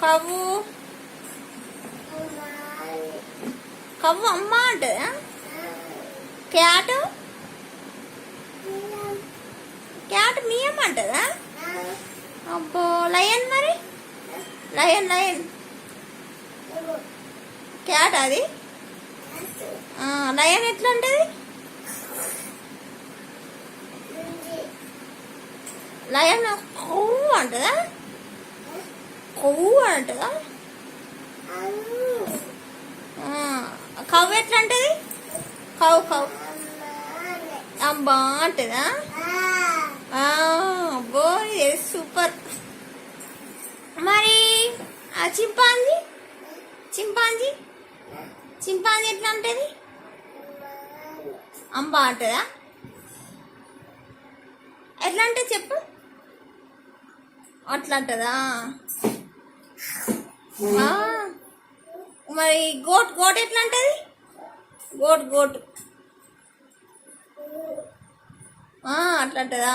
కవ్వు కవ్వు అమ్మ అంటదా? Cat cat మియం అంటదా? అబ్బో lion మరి లయన్ లయన్ క్యాట్ అది లయన్ ఎట్లా ఉంటుంది? లయన్ కొవ్వు అంటదా? కొవ్వు అంటదా? కవ్వు ఎట్లా అంటది? కవ్వు కవ్వు అబ్బా అంటదా? అబ్బో ఇది సూపర్. మరి ఆ చింపాంజీ చింపాంజీ చింపాంజీ ఎట్లా అంటది? అంబా అంటదా? ఎట్లా అంటే చెప్పు. అట్లా అంటదా? మరి గోట్ గోట్ ఎట్లా అంటది? గోట్ గోట్ అట్లా అంటదా?